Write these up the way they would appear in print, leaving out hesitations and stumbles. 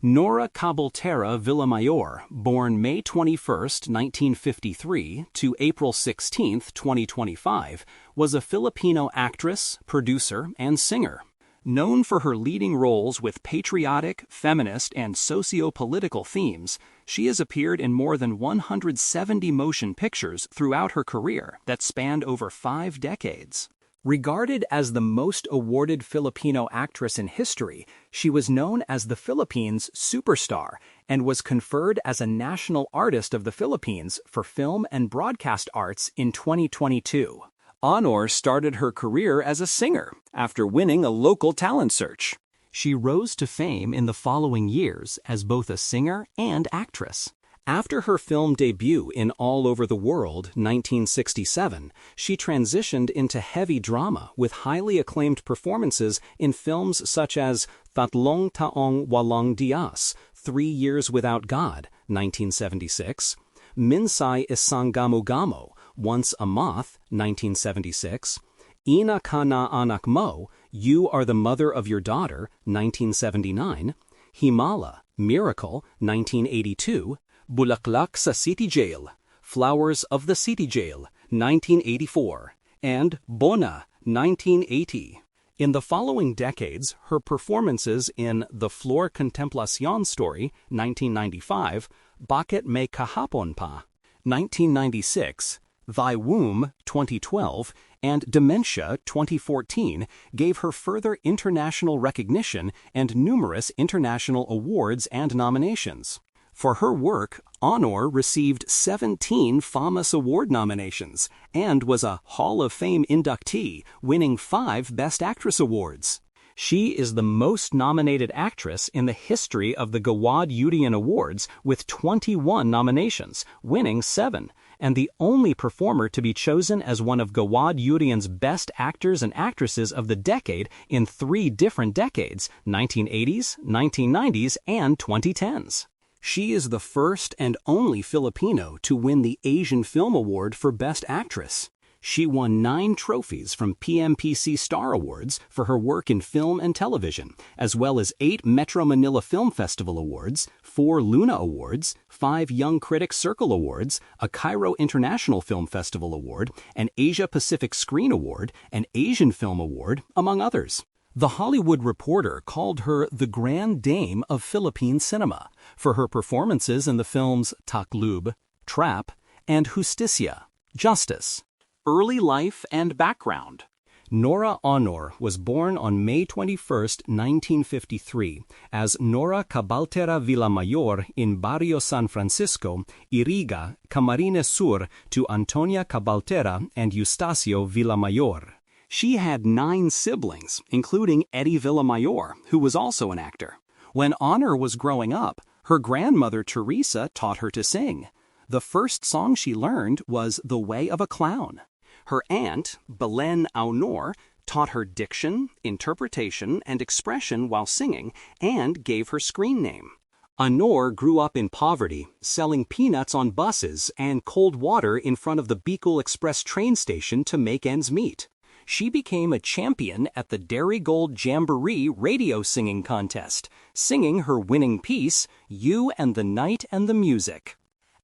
Nora Cabaltera Villamayor, born May 21, 1953 to April 16, 2025, was a Filipino actress, producer, and singer. Known for her leading roles with patriotic, feminist, and socio-political themes, she has appeared in more than 170 motion pictures throughout her career that spanned over 5 decades. Regarded as the most awarded Filipino actress in history, she was known as the Philippines' superstar and was conferred as a National Artist of the Philippines for Film and Broadcast Arts in 2022. Aunor started her career as a singer after winning a local talent search. She rose to fame in the following years as both a singer and actress. After her film debut in All Over the World, 1967, she transitioned into heavy drama with highly acclaimed performances in films such as Tatlong Taong Walang Diyos, 3 Years Without God, 1976, Minsay Isang Gamo-Gamo, Once a Moth, 1976, Ina Ka Na Anak Mo, You Are the Mother of Your Daughter, 1979, Himala, Miracle, 1982, Bulaklak sa City Jail, Flowers of the City Jail, 1984, and Bona, 1980. In the following decades, her performances in The Flor Contemplacion Story, 1995, Bakit May Kahapon Pa, 1996, Thy Womb, 2012, and Dementia, 2014, gave her further international recognition and numerous international awards and nominations. For her work, Aunor received 17 FAMAS Award nominations and was a Hall of Fame inductee, winning 5 Best Actress awards. She is the most nominated actress in the history of the Gawad Yudian Awards with 21 nominations, winning 7, and the only performer to be chosen as one of Gawad Yudian's best actors and actresses of the decade in 3 different decades, 1980s, 1990s, and 2010s. She is the first and only Filipino to win the Asian Film Award for Best Actress. She won 9 trophies from PMPC Star Awards for her work in film and television, as well as 8 Metro Manila Film Festival Awards, 4 Luna Awards, 5 Young Critics Circle Awards, a Cairo International Film Festival Award, an Asia Pacific Screen Award, an Asian Film Award, among others. The Hollywood Reporter called her the Grand Dame of Philippine cinema for her performances in the films Taklub, Trap, and Justicia, Justice. Early life and background. Nora Aunor was born on May 21, 1953, as Nora Cabaltera Villamayor in Barrio San Francisco, Iriga, Camarines Sur, to Antonia Cabaltera and Eustacio Villamayor. She had 9 siblings, including Eddie Villamayor, who was also an actor. When Aunor was growing up, her grandmother Teresa taught her to sing. The first song she learned was The Way of a Clown. Her aunt, Belen Aunor, taught her diction, interpretation, and expression while singing, and gave her screen name. Aunor grew up in poverty, selling peanuts on buses and cold water in front of the Bicol Express train station to make ends meet. She became a champion at the Dairy Gold Jamboree radio singing contest, singing her winning piece, You and the Night and the Music.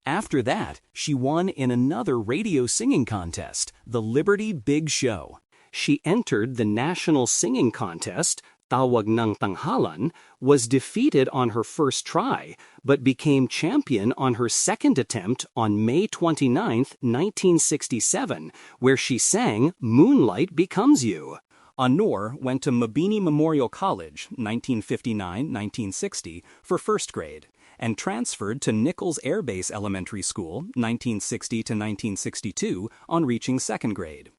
After that, she won in another radio singing contest, the Liberty Big Show. She entered the National Singing Contest, Tawag ng Tanghalan, was defeated on her first try, but became champion on her second attempt on May 29, 1967, where she sang Moonlight Becomes You. Aunor went to Mabini Memorial College, 1959-1960, for first grade, and transferred to Nichols Air Base Elementary School, 1960 to 1962, on reaching second grade.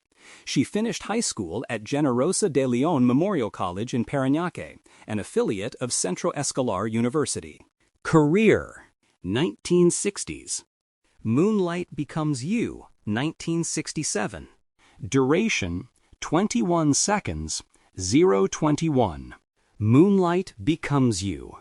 She finished high school at Generosa de Leon Memorial College in Parañaque, an affiliate of Centro Escolar University. Career: 1960s. Moonlight Becomes You, 1967. Duration: 21 seconds, 0:21. Moonlight Becomes You.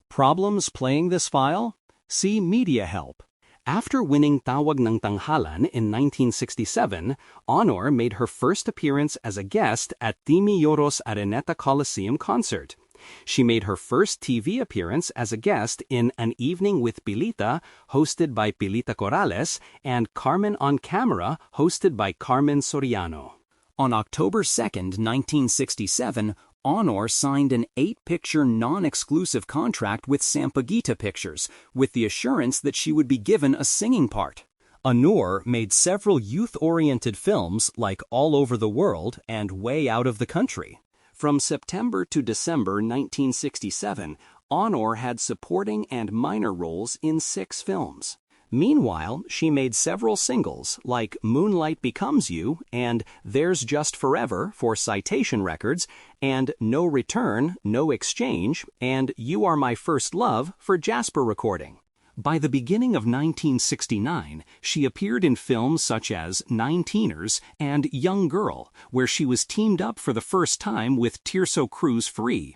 Problems playing this file? See Media Help. After winning Tawag ng Tanghalan in 1967, Aunor made her first appearance as a guest at Timi Yoros Araneta Coliseum concert. She made her first TV appearance as a guest in An Evening with Pilita, hosted by Pilita Corrales, and Carmen on Camera, hosted by Carmen Soriano. On October 2, 1967, Aunor signed an 8-picture non-exclusive contract with Sampaguita Pictures, with the assurance that she would be given a singing part. Aunor made several youth-oriented films like All Over the World and Way Out of the Country. From September to December 1967, Aunor had supporting and minor roles in 6 films. Meanwhile, she made several singles like Moonlight Becomes You and There's Just Forever for Citation Records, and No Return, No Exchange, and You Are My First Love for Jasper Recording. By the beginning of 1969, she appeared in films such as Nine-Teeners and Young Girl, where she was teamed up for the first time with Tirso Cruz Free.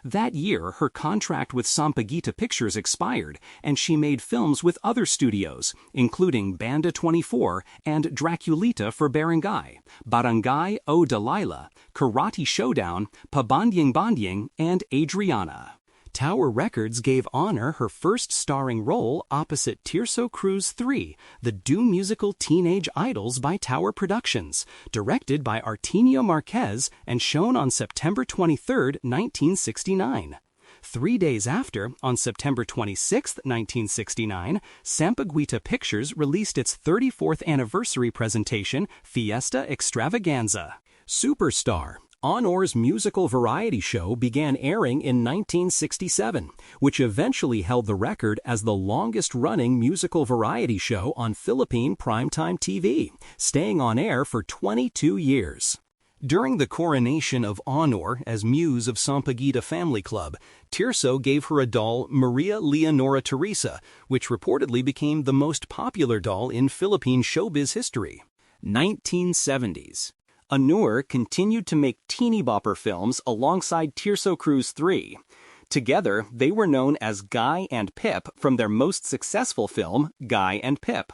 That year, her contract with Sampaguita Pictures expired, and she made films with other studios, including Banda 24 and Draculita for Barangay, Barangay O Delilah, Karate Showdown, Pabandying Bandying, and Adriana. Tower Records gave Aunor her first starring role opposite Tirso Cruz 3, the Do musical Teenage Idols by Tower Productions, directed by Artemio Marquez and shown on September 23, 1969. 3 days after, on September 26, 1969, Sampaguita Pictures released its 34th anniversary presentation, Fiesta Extravaganza. Superstar, Aunor's musical variety show began airing in 1967, which eventually held the record as the longest-running musical variety show on Philippine primetime TV, staying on air for 22 years. During the coronation of Aunor as Muse of Sampaguita Family Club, Tirso gave her a doll, Maria Leonora Teresa, which reportedly became the most popular doll in Philippine showbiz history. 1970s. Aunor continued to make teeny bopper films alongside Tirso Cruz 3. Together, they were known as Guy and Pip from their most successful film, Guy and Pip.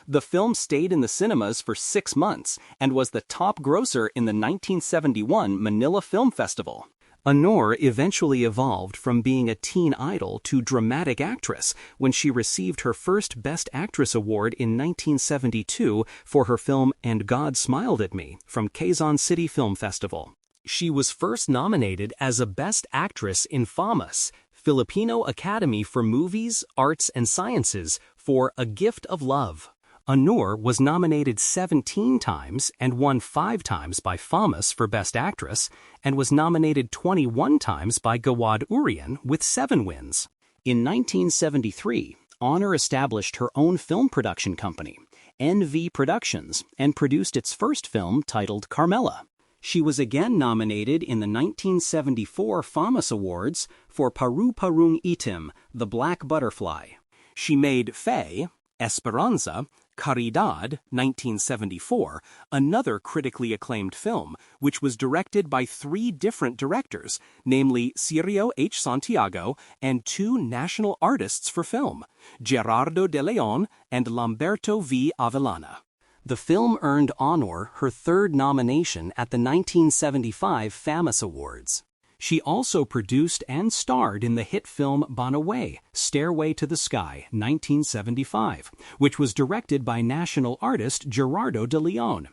The film stayed in the cinemas for 6 months and was the top grosser in the 1971 Manila Film Festival. Aunor eventually evolved from being a teen idol to dramatic actress when she received her first Best Actress award in 1972 for her film And God Smiled at Me from Quezon City Film Festival. She was first nominated as a Best Actress in FAMAS, Filipino Academy for Movies, Arts and Sciences, for A Gift of Love. Aunor was nominated 17 times and won 5 times by FAMAS for Best Actress, and was nominated 21 times by Gawad Urian with 7 wins. In 1973, Aunor established her own film production company, NV Productions, and produced its first film titled Carmela. She was again nominated in the 1974 FAMAS Awards for Paru Parung Itim, The Black Butterfly. She made Faye, Esperanza, Caridad, 1974, another critically acclaimed film, which was directed by 3 different directors, namely Cirio H. Santiago and 2 national artists for film, Gerardo de Leon and Lamberto V. Avellana. The film earned Aunor her 3rd nomination at the 1975 FAMAS Awards. She also produced and starred in the hit film Banaway, Stairway to the Sky, 1975, which was directed by national artist Gerardo de Leon.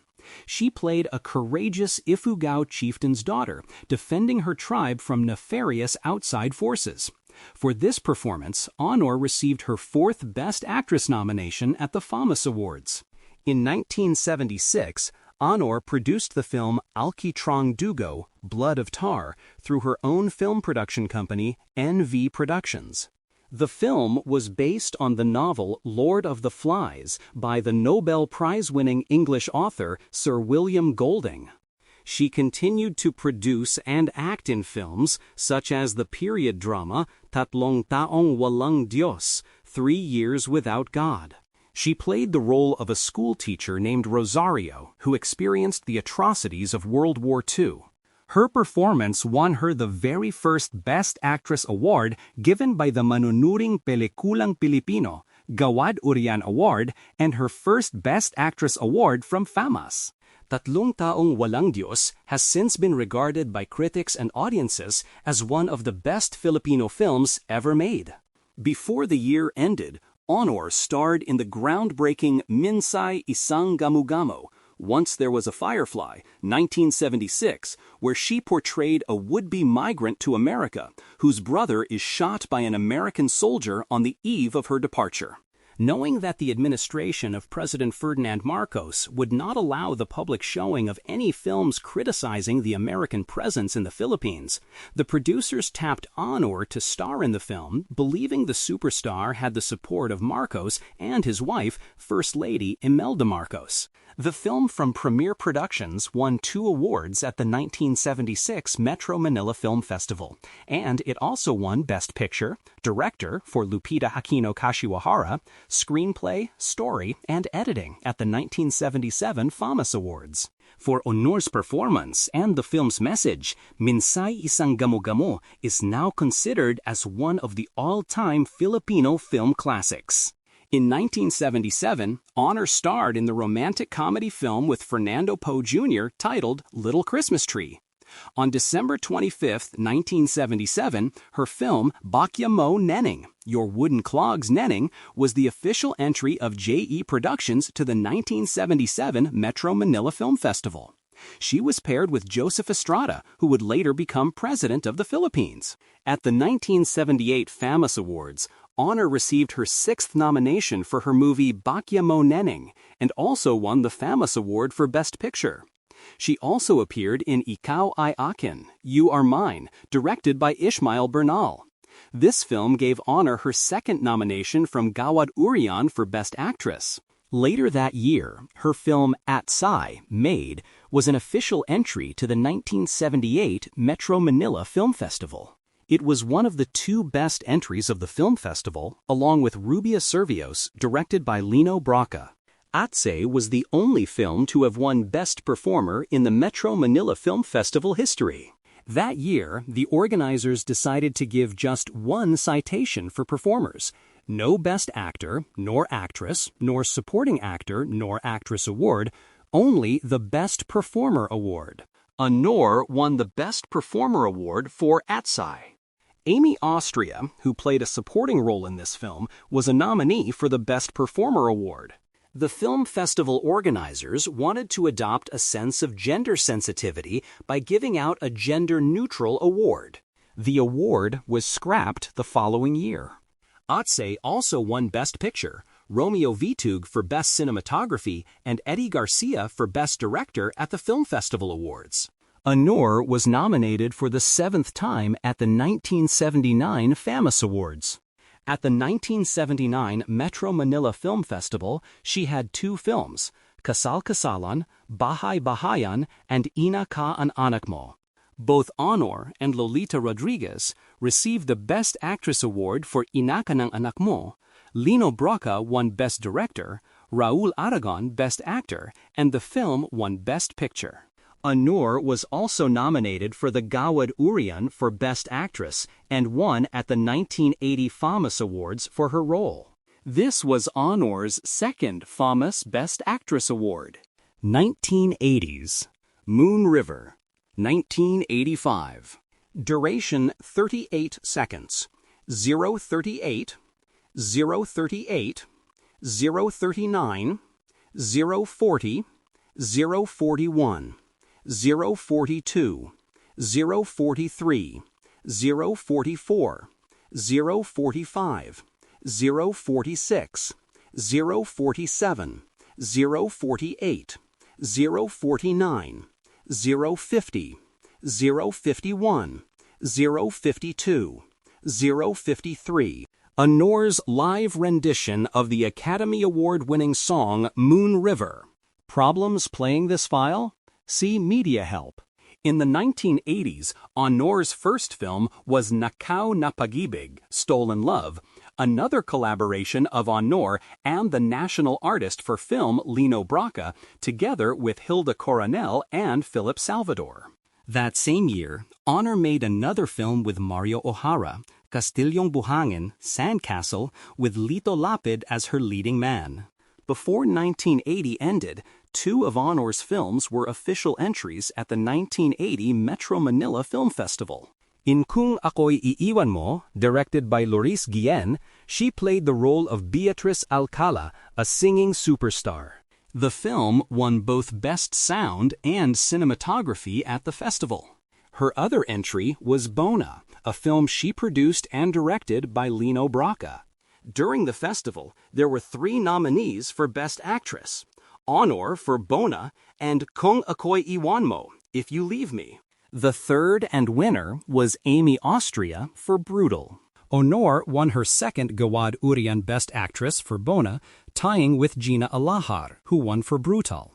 She played a courageous Ifugao chieftain's daughter, defending her tribe from nefarious outside forces. For this performance, Aunor received her 4th Best Actress nomination at the FAMAS Awards. In 1976, Aunor produced the film Alquitrang Dugo, Blood of Tar, through her own film production company, NV Productions. The film was based on the novel Lord of the Flies by the Nobel Prize-winning English author Sir William Golding. She continued to produce and act in films such as the period drama Tatlong Taong Walang Diyos, 3 Years Without God. She played the role of a schoolteacher named Rosario who experienced the atrocities of World War II. Her performance won her the very first Best Actress award given by the Manunuring Pelikulang Pilipino, Gawad Urian Award, and her first Best Actress award from FAMAS. Tatlong Taong Walang Diyos has since been regarded by critics and audiences as one of the best Filipino films ever made. Before the year ended, Aunor starred in the groundbreaking Minsay Isang Gamugamo, Once There Was a Firefly, 1976, where she portrayed a would-be migrant to America whose brother is shot by an American soldier on the eve of her departure. Knowing that the administration of President Ferdinand Marcos would not allow the public showing of any films criticizing the American presence in the Philippines, the producers tapped Aunor to star in the film, believing the superstar had the support of Marcos and his wife, First Lady Imelda Marcos. The film from Premier Productions won 2 awards at the 1976 Metro Manila Film Festival, and it also won Best Picture, Director for Lupita Aquino Kashiwahara, Screenplay, Story, and Editing at the 1977 FAMAS Awards. For Aunor's performance and the film's message, Minsay Isang Gamugamo is now considered as one of the all-time Filipino film classics. In 1977, Aunor starred in the romantic comedy film with Fernando Poe Jr. titled Little Christmas Tree. On December 25, 1977, her film Bakya Mo Neneng, Your Wooden Clogs Neneng, was the official entry of JE Productions to the 1977 Metro Manila Film Festival. She was paired with Joseph Estrada, who would later become president of the Philippines. At the 1978 FAMAS Awards, Aunor received her 6th nomination for her movie Bakya Mo Neneng and also won the FAMAS Award for Best Picture. She also appeared in Ikaw Ay Akin, You Are Mine, directed by Ishmael Bernal. This film gave Aunor her 2nd nomination from Gawad Urian for Best Actress. Later that year, her film At Sai, Made, was an official entry to the 1978 Metro Manila Film Festival. It was one of the 2 best entries of the film festival, along with Rubia Servios, directed by Lino Braca. Atse was the only film to have won Best Performer in the Metro Manila Film Festival history. That year, the organizers decided to give just 1 citation for performers. No Best Actor, nor Actress, nor Supporting Actor, nor Actress Award, only the Best Performer Award. Aunor won the Best Performer Award for Atsai. Amy Austria, who played a supporting role in this film, was a nominee for the Best Performer Award. The film festival organizers wanted to adopt a sense of gender sensitivity by giving out a gender-neutral award. The award was scrapped the following year. Atse also won Best Picture, Romeo Vitug for Best Cinematography, and Eddie Garcia for Best Director at the Film Festival Awards. Aunor was nominated for the 7th time at the 1979 FAMAS Awards. At the 1979 Metro Manila Film Festival, she had 2 films, Kasal Kasalan, Bahay Bahayan, and Ina Ka An Anak Mo. Both Aunor and Lolita Rodriguez received the Best Actress Award for Ina Ka Ng Anak Mo. Lino Braca won Best Director, Raul Aragon Best Actor, and the film won Best Picture. Aunor was also nominated for the Gawad Urian for Best Actress and won at the 1980 FAMAS Awards for her role. This was Aunor's 2nd FAMAS Best Actress Award. 1980s. Moon River, 1985. Duration 38 seconds. 038, 038, 039, 040, 041. 042, 043, 044, 045, 046, 047, 048, 049, 050, 051, 052, 053. Aunor's live rendition of the Academy Award-winning song Moon River. Problems playing this file? See Media Help. In the 1980s, Aunor's first film was Nakaw na Pag-ibig, Stolen Love, another collaboration of Aunor and the national artist for film Lino Braca, together with Hilda Coronel and Philip Salvador. That same year, Aunor made another film with Mario O'Hara, Castilyong Buhangin, Sandcastle, with Lito Lapid as her leading man. Before 1980 ended, 2 of Aunor's films were official entries at the 1980 Metro Manila Film Festival. In Kung Ako'y Iiwan Mo, directed by Loris Guillen, she played the role of Beatrice Alcala, a singing superstar. The film won both Best Sound and Cinematography at the festival. Her other entry was Bona, a film she produced and directed by Lino Brocka. During the festival, there were 3 nominees for Best Actress: Aunor for Bona and Kung Ako'y Iwan Mo, If You Leave Me. The third and winner was Amy Austria for Brutal. Aunor won her second Gawad Urian Best Actress for Bona, tying with Gina Alahar, who won for Brutal.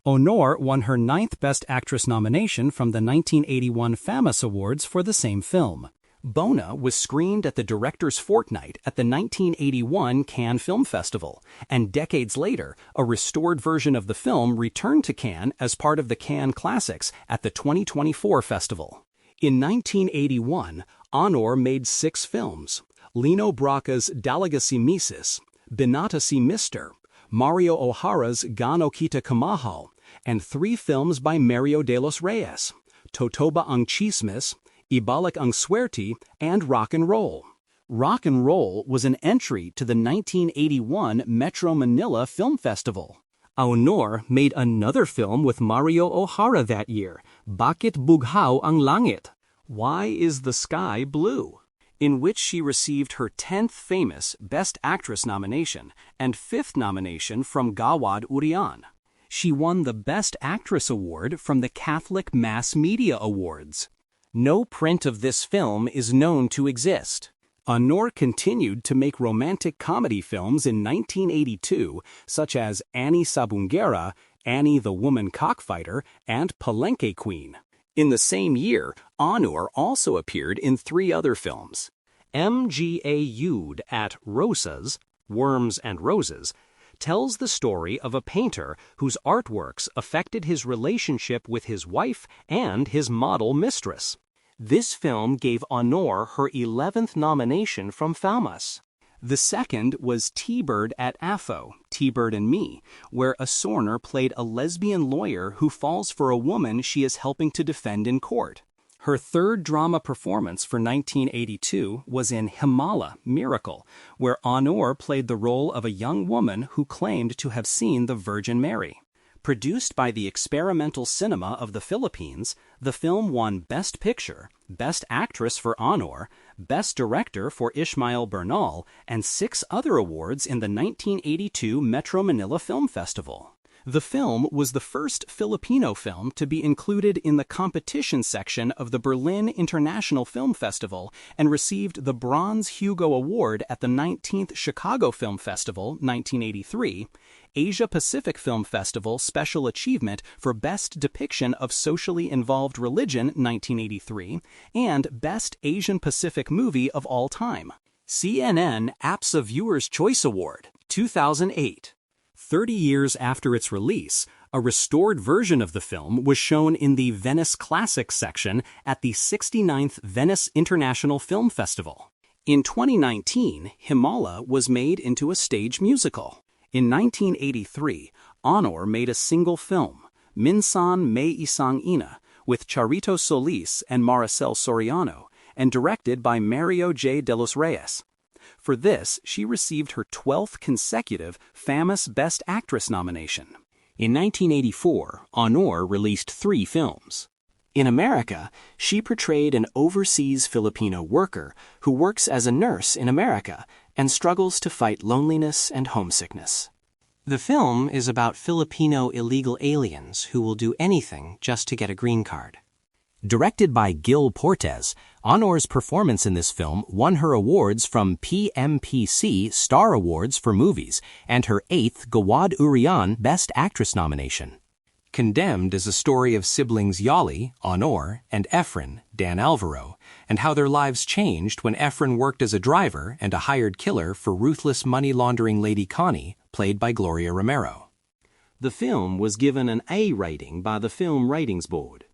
Aunor won her 9th Best Actress nomination from the 1981 FAMAS Awards for the same film. Bona was screened at the Director's Fortnight at the 1981 Cannes Film Festival, and decades later, a restored version of the film returned to Cannes as part of the Cannes Classics at the 2024 festival. In 1981, Aunor made 6 films: Lino Brocka's Dalagasi Misis, Binata Si Mister, Mario O'Hara's Gano Kita Kamahal, and 3 films by Mario de los Reyes, Totoba ang Chismis, Ibalik ang Swerte, and Rock and Roll. Rock and Roll was an entry to the 1981 Metro Manila Film Festival. Aunor made another film with Mario O'Hara that year, Bakit Bughaw ang Langit? Why is the Sky Blue? In which she received her 10th famous Best Actress nomination and 5th nomination from Gawad Urian. She won the Best Actress award from the Catholic Mass Media Awards. No print of this film is known to exist. Aunor continued to make romantic comedy films in 1982, such as Annie Sabungera, Annie the Woman Cockfighter, and Palenque Queen. In the same year, Aunor also appeared in 3 other films. MGAU'd at Rosas, Worms and Roses, tells the story of a painter whose artworks affected his relationship with his wife and his model mistress. This film gave Aunor her 11th nomination from FAMAS. The second was T-Bird at AFO, T-Bird and Me, where a Sorner played a lesbian lawyer who falls for a woman she is helping to defend in court. Her third drama performance for 1982 was in Himala, Miracle, where Aunor played the role of a young woman who claimed to have seen the Virgin Mary. Produced by the Experimental Cinema of the Philippines, the film won Best Picture, Best Actress for Aunor, Best Director for Ishmael Bernal, and 6 other awards in the 1982 Metro Manila Film Festival. The film was the first Filipino film to be included in the competition section of the Berlin International Film Festival and received the Bronze Hugo Award at the 19th Chicago Film Festival, 1983, Asia Pacific Film Festival Special Achievement for Best Depiction of Socially Involved Religion, 1983, and Best Asian Pacific Movie of All Time. CNN APSA Viewer's Choice Award, 2008. 30 years after its release, a restored version of the film was shown in the Venice Classics section at the 69th Venice International Film Festival. In 2019, Himala was made into a stage musical. In 1983, Aunor made a single film, Minsan May Isang Ina, with Charito Solis and Maricel Soriano, and directed by Mario J. de los Reyes. For this, she received her 12th consecutive FAMAS Best Actress nomination. In 1984, Aunor released 3 films. In America, she portrayed an overseas Filipino worker who works as a nurse in America and struggles to fight loneliness and homesickness. The film is about Filipino illegal aliens who will do anything just to get a green card. Directed by Gil Portes, Aunor's performance in this film won her awards from PMPC Star Awards for Movies and her 8th Gawad Urian Best Actress nomination. Condemned is a story of siblings Yali, Aunor, and Efren, Dan Alvaro, and how their lives changed when Efren worked as a driver and a hired killer for ruthless money-laundering Lady Connie, played by Gloria Romero. The film was given an A rating by the Film Ratings Board.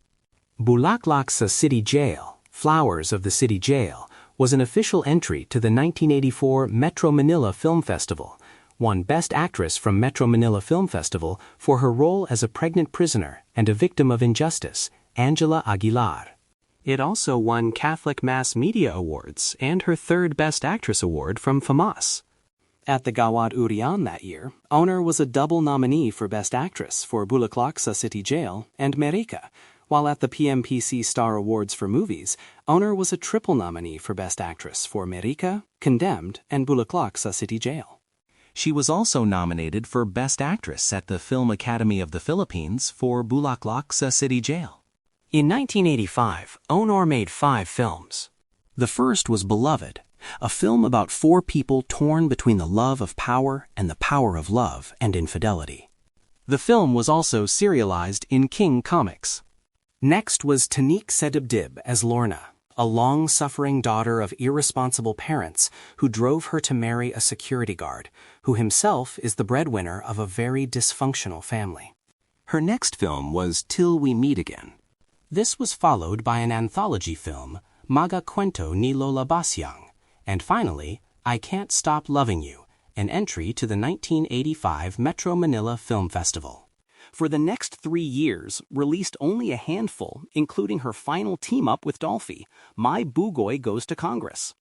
Bulaklak sa City Jail, Flowers of the City Jail, was an official entry to the 1984 Metro Manila Film Festival, won Best Actress from Metro Manila Film Festival for her role as a pregnant prisoner and a victim of injustice, Angela Aguilar. It also won Catholic Mass Media Awards and her third Best Actress award from FAMAS. At the Gawad Urian that year, Aunor was a double nominee for Best Actress for Bulaklak sa City Jail and Merika, while at the PMPC Star Awards for Movies, Aunor was a triple nominee for Best Actress for Merika, Condemned, and Bulaklak sa City Jail. She was also nominated for Best Actress at the Film Academy of the Philippines for Bulaklak sa City Jail. In 1985, Aunor made 5 films. The first was Beloved, a film about 4 people torn between the love of power and the power of love and infidelity. The film was also serialized in King Comics. Next was Tanik Sedibdib as Lorna, a long-suffering daughter of irresponsible parents who drove her to marry a security guard, who himself is the breadwinner of a very dysfunctional family. Her next film was Till We Meet Again. This was followed by an anthology film, Maga Kwento ni Lola Basyang, and finally, I Can't Stop Loving You, an entry to the 1985 Metro Manila Film Festival. For the next 3 years, released only a handful, including her final team-up with Dolphy, My Bugoy Goes to Congress.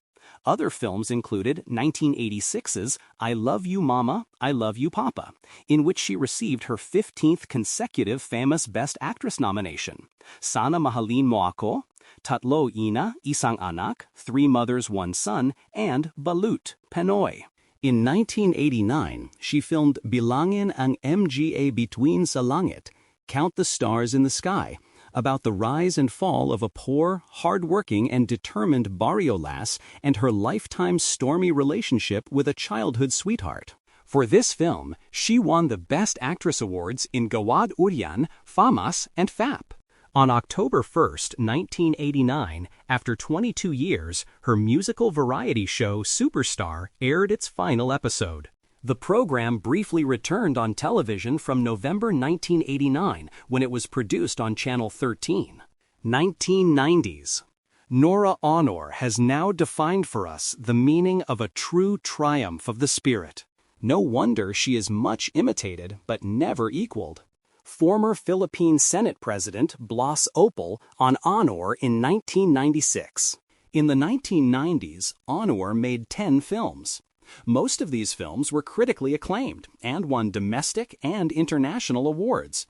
Other films included 1986's I Love You Mama, I Love You Papa, in which she received her 15th consecutive FAMAS Best Actress nomination, Sana Mahalin Mo Ako, Tatlo Ina, Isang Anak, 3 Mothers, 1 Son, and Balut, Penoy. In 1989, she filmed Bilangin ang Mga Bituin sa Langit, Count the Stars in the Sky, about the rise and fall of a poor, hard-working, and determined barrio lass and her lifetime stormy relationship with a childhood sweetheart. For this film, she won the Best Actress awards in Gawad Urian, FAMAS, and FAP. On October 1, 1989, after 22 years, her musical variety show Superstar aired its final episode. The program briefly returned on television from November 1989 when it was produced on Channel 13. 1990s. Nora Aunor has now defined for us the meaning of a true triumph of the spirit. No wonder she is much imitated but never equaled. Former Philippine Senate President Blas Opal on Aunor in 1996. In the 1990s, Aunor made 10 films. Most of these films were critically acclaimed and won domestic and international awards.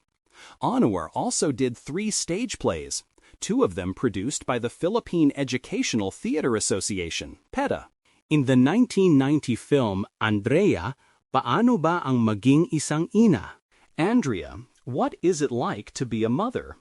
Aunor also did 3 stage plays, 2 of them produced by the Philippine Educational Theater Association, PETA. In the 1990 film Andrea, Paano ba ang maging isang ina? Andrea, What Is It Like to Be a Mother?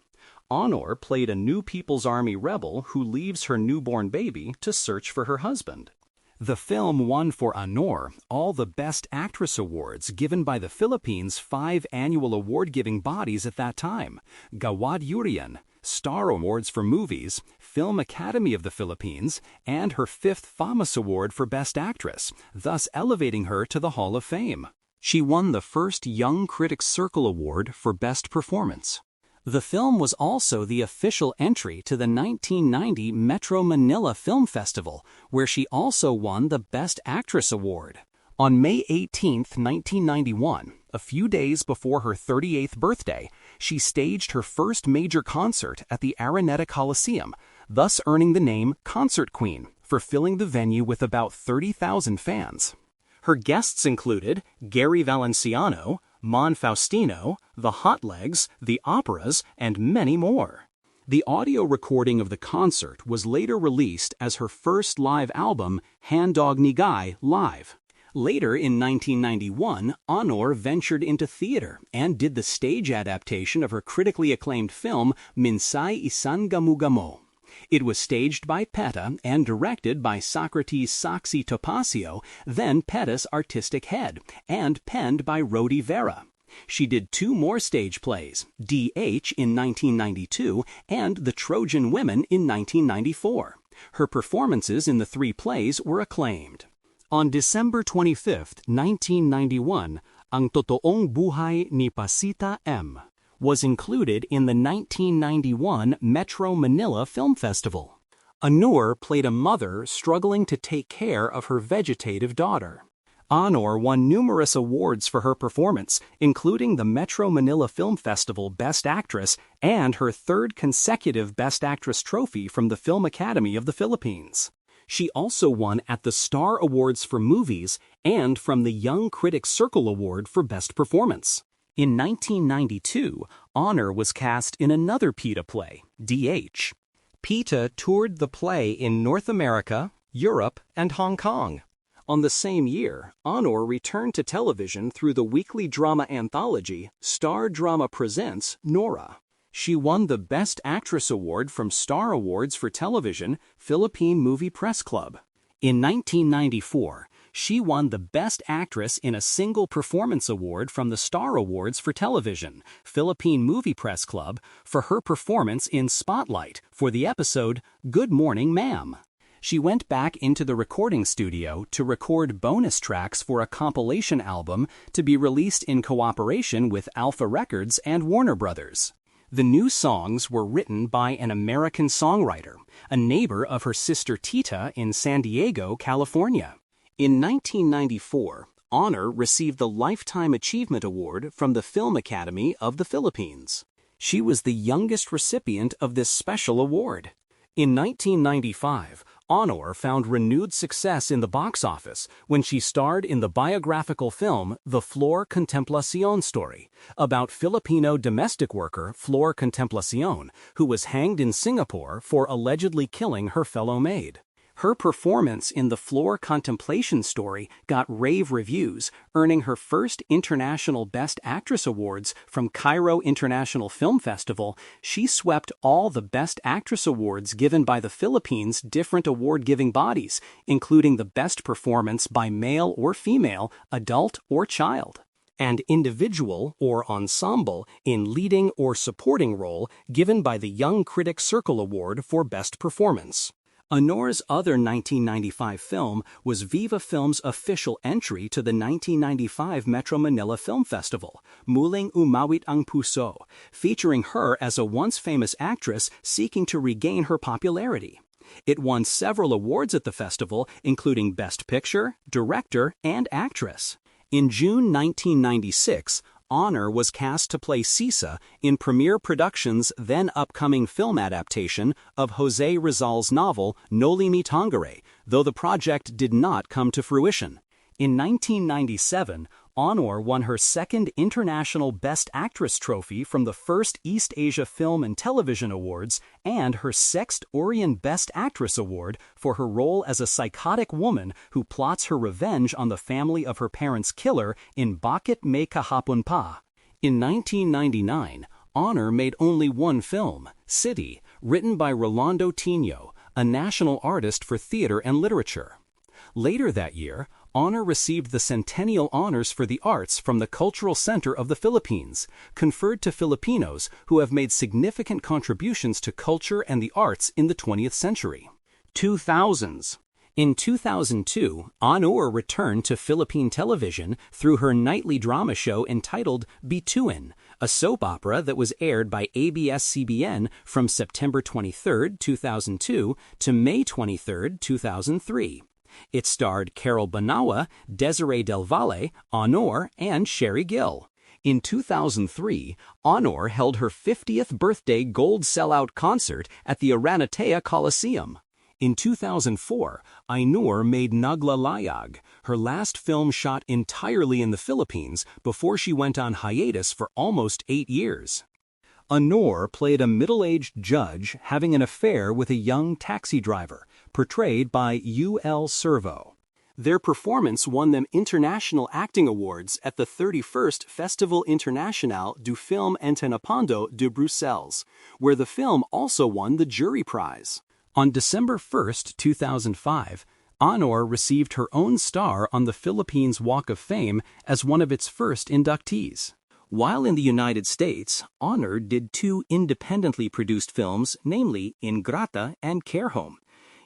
Aunor played a New People's Army rebel who leaves her newborn baby to search for her husband. The film won for Aunor all the Best Actress awards given by the Philippines' 5 annual award-giving bodies at that time: Gawad Urian, Star Awards for Movies, Film Academy of the Philippines, and her 5th FAMAS Award for Best Actress, thus elevating her to the Hall of Fame. She won the first Young Critics Circle Award for Best Performance. The film was also the official entry to the 1990 Metro Manila Film Festival, where she also won the Best Actress Award. On May 18, 1991, a few days before her 38th birthday, she staged her first major concert at the Araneta Coliseum, thus earning the name Concert Queen for filling the venue with about 30,000 fans. Her guests included Gary Valenciano, Mon Faustino, the Hot Legs, the Operas, and many more. The audio recording of the concert was later released as her first live album, Handog ni Guy Live. Later in 1991, Aunor ventured into theater and did the stage adaptation of her critically acclaimed film, Minsay Isang Gamu-Gamo. It was staged by PETA and directed by Socrates Saxi Topacio, then PETA's artistic head, and penned by Rodi Vera. She did 2 more stage plays, D.H. in 1992 and The Trojan Women in 1994. Her performances in the 3 plays were acclaimed. On December 25, 1991, Ang Totoong Buhay ni Pasita M. was included in the 1991 Metro Manila Film Festival. Aunor played a mother struggling to take care of her vegetative daughter. Aunor won numerous awards for her performance, including the Metro Manila Film Festival Best Actress and her third consecutive Best Actress trophy from the Film Academy of the Philippines. She also won at the Star Awards for Movies and from the Young Critics Circle Award for Best Performance. In 1992, Aunor was cast in another PETA play, D.H. PETA toured the play in North America, Europe, and Hong Kong. On the same year, Aunor returned to television through the weekly drama anthology Star Drama Presents Nora. She won the Best Actress Award from Star Awards for Television, Philippine Movie Press Club. In 1994, she won the Best Actress in a Single Performance Award from the Star Awards for Television, Philippine Movie Press Club, for her performance in Spotlight for the episode Good Morning, Ma'am. She went back into the recording studio to record bonus tracks for a compilation album to be released in cooperation with Alpha Records and Warner Brothers. The new songs were written by an American songwriter, a neighbor of her sister Tita in San Diego, California. In 1994, Aunor received the Lifetime Achievement Award from the Film Academy of the Philippines. She was the youngest recipient of this special award. In 1995, Aunor found renewed success in the box office when she starred in the biographical film The Flor Contemplacion Story, about Filipino domestic worker Flor Contemplacion, who was hanged in Singapore for allegedly killing her fellow maid. Her performance in the Flor Contemplation Story got rave reviews, earning her first International Best Actress Awards from Cairo International Film Festival. She swept all the Best Actress Awards given by the Philippines' different award-giving bodies, including the Best Performance by Male or Female, Adult or Child, and Individual or Ensemble in Leading or Supporting Role given by the Young Critics Circle Award for Best Performance. Aunor's other 1995 film was Viva Film's official entry to the 1995 Metro Manila Film Festival, Muling Umawit ang Puso, featuring her as a once-famous actress seeking to regain her popularity. It won several awards at the festival, including Best Picture, Director, and Actress. In June 1996, Aunor was cast to play Sisa in Premiere Productions' then-upcoming film adaptation of Jose Rizal's novel Noli Me Tangere, though the project did not come to fruition. In 1997, Aunor won her second International Best Actress trophy from the first East Asia Film and Television Awards and her sixth Orient Best Actress Award for her role as a psychotic woman who plots her revenge on the family of her parents' killer in Bakit May Kahapon Pa. In 1999, Aunor made only one film, City, written by Rolando Tino, a national artist for theater and literature. Later that year, Aunor received the Centennial Honors for the Arts from the Cultural Center of the Philippines, conferred to Filipinos who have made significant contributions to culture and the arts in the 20th century. 2000s. In 2002, Aunor returned to Philippine television through her nightly drama show entitled Bituin, a soap opera that was aired by ABS-CBN from September 23, 2002 to May 23, 2003. It starred Carol Banawa, Desiree Del Valle, Aunor, and Sherry Gill. In 2003, Aunor held her 50th birthday gold sellout concert at the Aranatea Coliseum. In 2004, Aunor made Naglalayag, her last film shot entirely in the Philippines before she went on hiatus for almost 8 years. Aunor played a middle-aged judge having an affair with a young taxi driver, portrayed by U.L. Servo. Their performance won them International Acting Awards at the 31st Festival International du Film Internapando de Bruxelles, where the film also won the jury prize. On December 1, 2005, Aunor received her own star on the Philippines Walk of Fame as one of its first inductees. While in the United States, Aunor did 2 independently produced films, namely Ingrata and Care Home.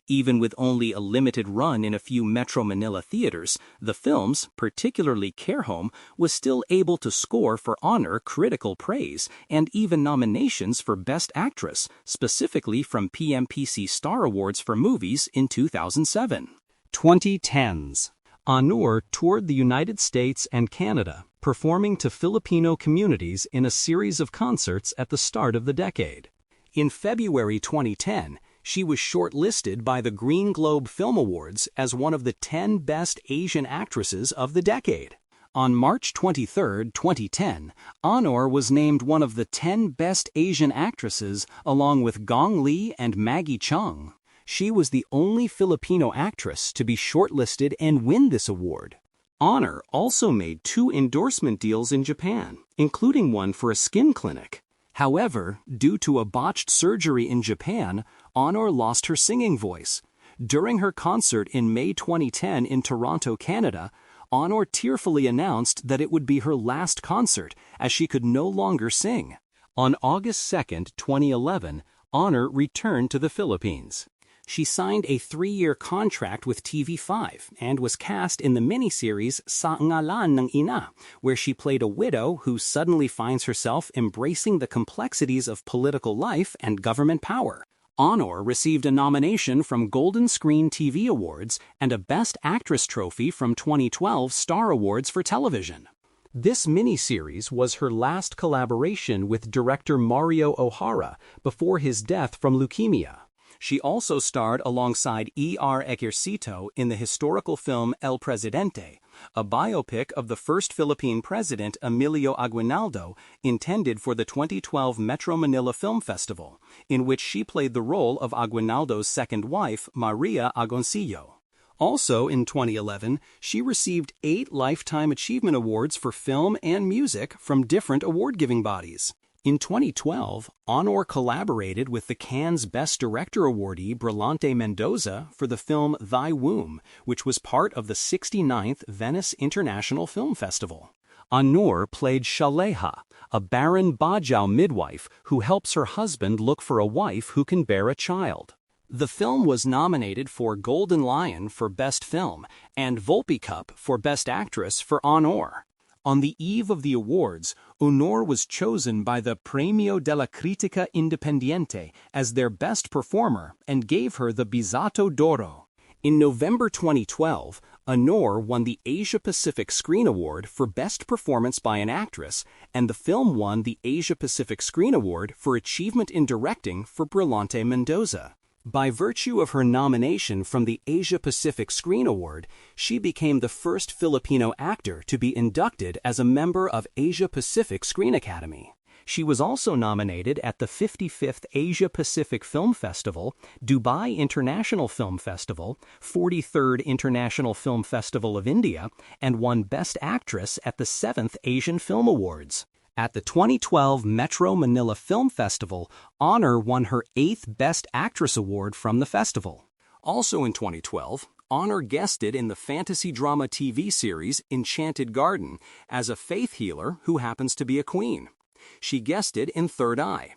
Even with only a limited run in a few Metro Manila theaters, the films, particularly Care Home, was still able to score for Aunor critical praise and even nominations for Best Actress, specifically from PMPC Star Awards for Movies in 2007. 2010s. Aunor toured the United States and Canada, performing to Filipino communities in a series of concerts at the start of the decade. In February 2010, she was shortlisted by the Green Globe Film Awards as one of the 10 best Asian actresses of the decade. On March 23, 2010, Aunor was named one of the 10 best Asian actresses along with Gong Li and Maggie Cheung. She was the only Filipino actress to be shortlisted and win this award. Aunor also made 2 endorsement deals in Japan, including one for a skin clinic. However, due to a botched surgery in Japan, Aunor lost her singing voice. During her concert in May 2010 in Toronto, Canada, Aunor tearfully announced that it would be her last concert as she could no longer sing. On August 2, 2011, Aunor returned to the Philippines. She signed a 3-year contract with TV5 and was cast in the miniseries Sa Ngalan ng Ina, where she played a widow who suddenly finds herself embracing the complexities of political life and government power. Aunor received a nomination from Golden Screen TV Awards and a Best Actress trophy from 2012 Star Awards for Television. This miniseries was her last collaboration with director Mario O'Hara before his death from leukemia. She also starred alongside E.R. Ejercito in the historical film El Presidente, a biopic of the first Philippine president Emilio Aguinaldo, intended for the 2012 Metro Manila Film Festival, in which she played the role of Aguinaldo's second wife, Maria Agoncillo. Also in 2011, she received 8 Lifetime Achievement Awards for film and music from different award-giving bodies. In 2012, Aunor collaborated with the Cannes Best Director awardee Brillante Mendoza for the film Thy Womb, which was part of the 69th Venice International Film Festival. Aunor played Shaleha, a barren Bajau midwife who helps her husband look for a wife who can bear a child. The film was nominated for Golden Lion for Best Film and Volpe Cup for Best Actress for Aunor. On the eve of the awards, Aunor was chosen by the Premio della Critica Independiente as their best performer and gave her the Bisato d'Oro. In November 2012, Aunor won the Asia Pacific Screen Award for Best Performance by an Actress, and the film won the Asia Pacific Screen Award for Achievement in Directing for Brillante Mendoza. By virtue of her nomination from the Asia Pacific Screen Award, she became the first Filipino actor to be inducted as a member of Asia Pacific Screen Academy. She was also nominated at the 55th Asia Pacific Film Festival, Dubai International Film Festival, 43rd International Film Festival of India, and won Best Actress at the 7th Asian Film Awards. At the 2012 Metro Manila Film Festival, Aunor won her 8th Best Actress award from the festival. Also in 2012, Aunor guested in the fantasy drama TV series Enchanted Garden as a faith healer who happens to be a queen. She guested in Third Eye.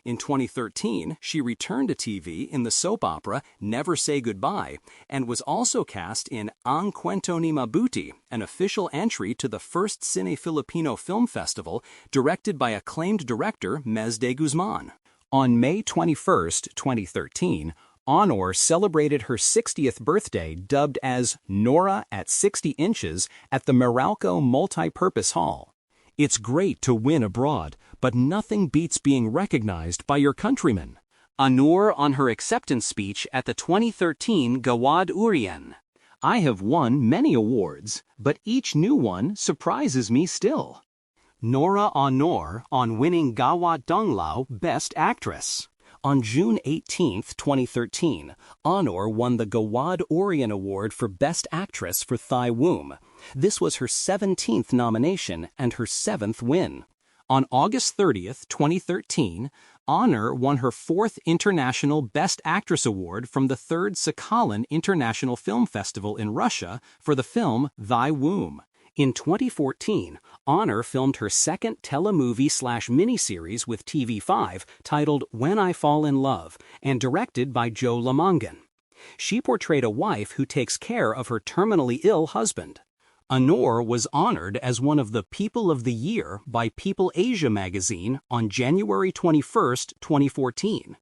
In 2013, she returned to TV in the soap opera Never Say Goodbye and was also cast in Ang Kwento ni Mabuti, an official entry to the first Cine Filipino Film Festival directed by acclaimed director Mez de Guzman. On May 21, 2013, Aunor celebrated her 60th birthday dubbed as Nora at 60 Inches at the Meralco Multipurpose Hall. It's great to win abroad, but nothing beats being recognized by your countrymen. Aunor on her acceptance speech at the 2013 Gawad Urian. I have won many awards, but each new one surprises me still. Nora Aunor on winning Gawad Donglao Best Actress. On June 18, 2013, Aunor won the Gawad Urian Award for Best Actress for Thy Womb. This was her 17th nomination and her 7th win. On August 30, 2013, Aunor won her 4th International Best Actress Award from the 3rd Sakhalin International Film Festival in Russia for the film Thy Womb. In 2014, Aunor filmed her 2nd telemovie/miniseries with TV5 titled When I Fall in Love and directed by Joe Lamangan. She portrayed a wife who takes care of her terminally ill husband. Aunor was honored as one of the People of the Year by People Asia magazine on January 21, 2014.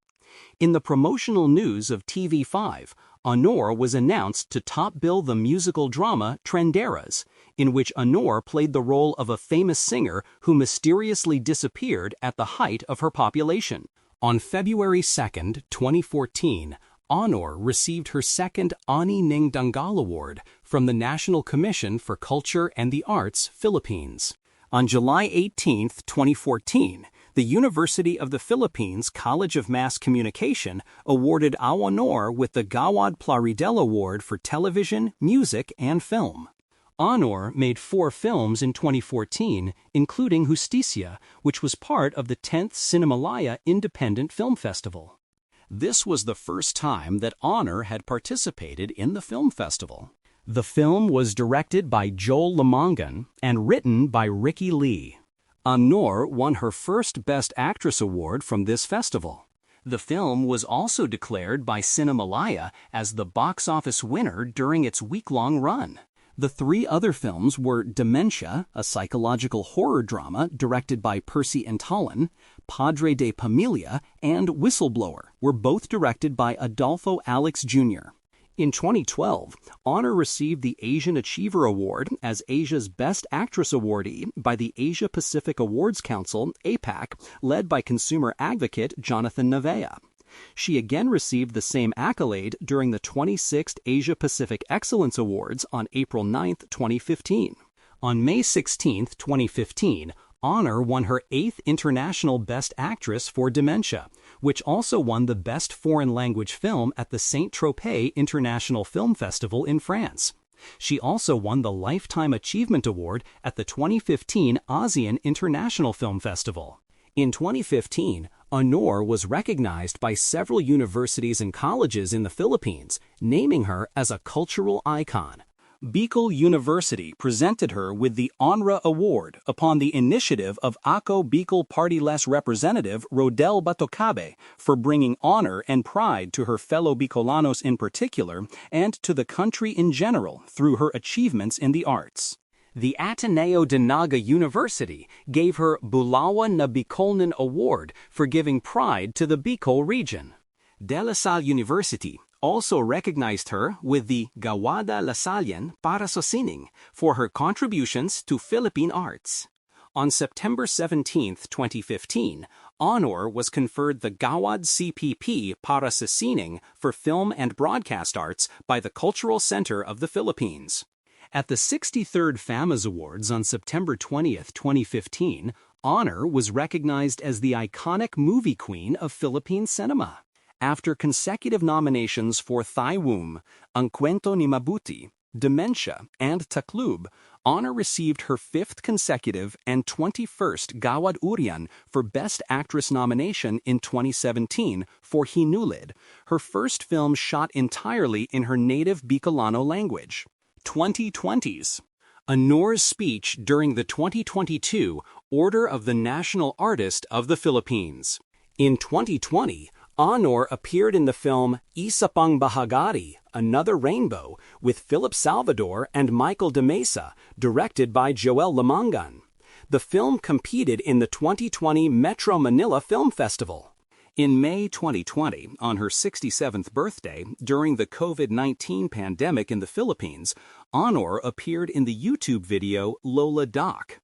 In the promotional news of TV5, Aunor was announced to top bill the musical drama Trenderas, in which Aunor played the role of a famous singer who mysteriously disappeared at the height of her population. On February 2, 2014, Aunor received her second Ani Ning Dangal Award from the National Commission for Culture and the Arts, Philippines. On July 18, 2014, the University of the Philippines College of Mass Communication awarded Aunor with the Gawad Plaridel Award for Television, Music, and Film. Aunor made 4 films in 2014, including Justicia, which was part of the 10th Cinemalaya Independent Film Festival. This was the first time that Aunor had participated in the film festival. The film was directed by Joel Lamangan and written by Ricky Lee. Aunor won her first Best Actress award from this festival. The film was also declared by Cinemalaya as the box office winner during its week-long run. The 3 other films were Dementia, a psychological horror drama directed by Percy Entolin, Padre de Pamilya, and Whistleblower were both directed by Adolfo Alex Jr. In 2012, Aunor received the Asian Achiever Award as Asia's Best Actress awardee by the Asia Pacific Awards Council, APAC, led by consumer advocate Jonathan Navea. She again received the same accolade during the 26th Asia Pacific Excellence Awards on April 9, 2015. On May 16, 2015, Aunor won her 8th International Best Actress for Dementia, which also won the Best Foreign Language Film at the Saint-Tropez International Film Festival in France. She also won the Lifetime Achievement Award at the 2015 ASEAN International Film Festival. In 2015, Aunor was recognized by several universities and colleges in the Philippines, naming her as a cultural icon. Bicol University presented her with the Honra Award upon the initiative of Ako Bicol Party List Representative Rodel Batocabe for bringing honor and pride to her fellow Bicolanos in particular and to the country in general through her achievements in the arts. The Ateneo de Naga University gave her Bulawan na Bicolnan Award for giving pride to the Bicol region. De La Salle University also recognized her with the Gawada Lasallian para sa Sining for her contributions to Philippine arts. On September 17, 2015, Aunor was conferred the Gawad CPP para sa Sining for Film and Broadcast Arts by the Cultural Center of the Philippines. At the 63rd FAMAS Awards on September 20, 2015, Aunor was recognized as the iconic movie queen of Philippine cinema. After consecutive nominations for Thaiwum, Ang Kwento ni Mabuti, Dementia, and Taklub, Aunor received her 5th consecutive and 21st Gawad Urian for Best Actress nomination in 2017 for Hinulid, her first film shot entirely in her native Bicolano language. 2020s. Aunor's speech during the 2022 Order of the National Artist of the Philippines. In 2020, Aunor appeared in the film Isa Pang Bahagari, Another Rainbow, with Philip Salvador and Michael de Mesa, directed by Joel Lamangan. The film competed in the 2020 Metro Manila Film Festival. In May 2020, on her 67th birthday, during the COVID-19 pandemic in the Philippines, Aunor appeared in the YouTube video Lola Doc.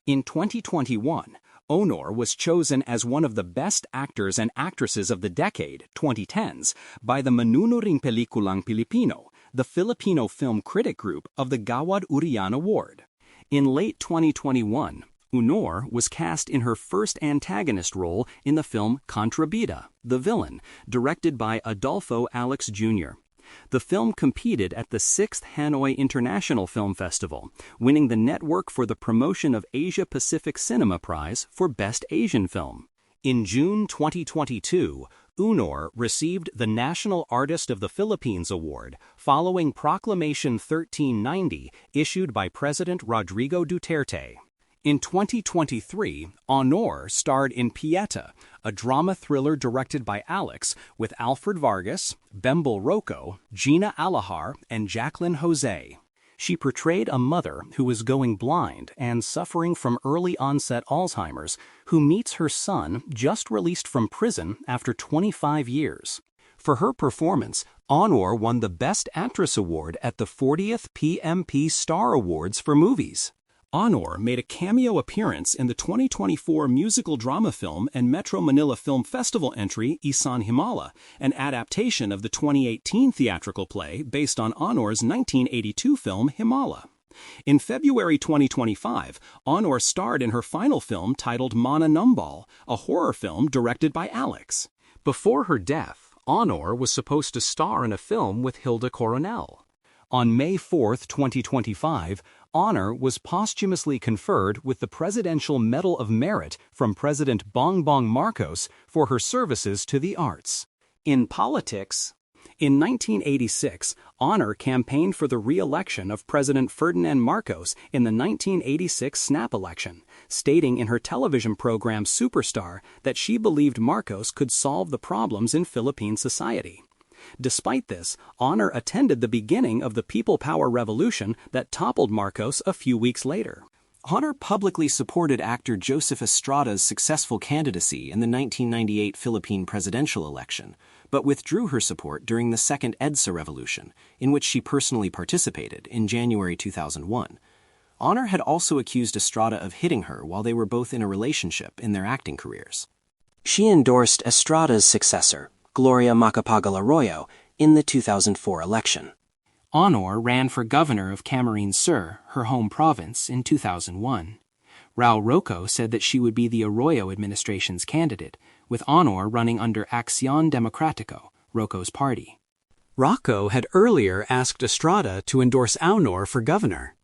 In 2021, Aunor was chosen as one of the best actors and actresses of the decade, 2010s, by the Manunuring Pelikulang Pilipino, the Filipino film critic group of the Gawad Urian Award. In late 2021, Aunor was cast in her first antagonist role in the film Contrabida, The Villain, directed by Adolfo Alex Jr. The film competed at the 6th Hanoi International Film Festival, winning the Network for the Promotion of Asia Pacific Cinema Prize for Best Asian Film. In June 2022, Aunor received the National Artist of the Philippines Award following Proclamation 1390 issued by President Rodrigo Duterte. In 2023, Aunor starred in Pieta, a drama thriller directed by Alex with Alfred Vargas, Bembel Rocco, Gina Alahar, and Jacqueline Jose. She portrayed a mother who is going blind and suffering from early-onset Alzheimer's, who meets her son just released from prison after 25 years. For her performance, Aunor won the Best Actress Award at the 40th PMP Star Awards for Movies. Aunor made a cameo appearance in the 2024 musical drama film and Metro Manila Film Festival entry Isang Himala, an adaptation of the 2018 theatrical play based on Aunor's 1982 film Himala. In February 2025, Aunor starred in her final film titled Mana Numbal, a horror film directed by Alex. Before her death, Aunor was supposed to star in a film with Hilda Coronel. On May 4, 2025, Aunor was posthumously conferred with the Presidential Medal of Merit from President Bongbong Marcos for her services to the arts. In politics, in 1986, Aunor campaigned for the re-election of President Ferdinand Marcos in the 1986 snap election, stating in her television program Superstar that she believed Marcos could solve the problems in Philippine society. Despite this, Aunor attended the beginning of the People Power Revolution that toppled Marcos a few weeks later. Aunor publicly supported actor Joseph Estrada's successful candidacy in the 1998 Philippine presidential election, but withdrew her support during the Second EDSA Revolution, in which she personally participated in January 2001. Aunor had also accused Estrada of hitting her while they were both in a relationship in their acting careers. She endorsed Estrada's successor, Gloria Macapagal Arroyo, in the 2004 election. Aunor ran for governor of Camarines Sur, her home province, in 2001. Raul Rocco said that she would be the Arroyo administration's candidate, with Aunor running under Acción Democrático, Rocco's party. Rocco had earlier asked Estrada to endorse Aunor for governor.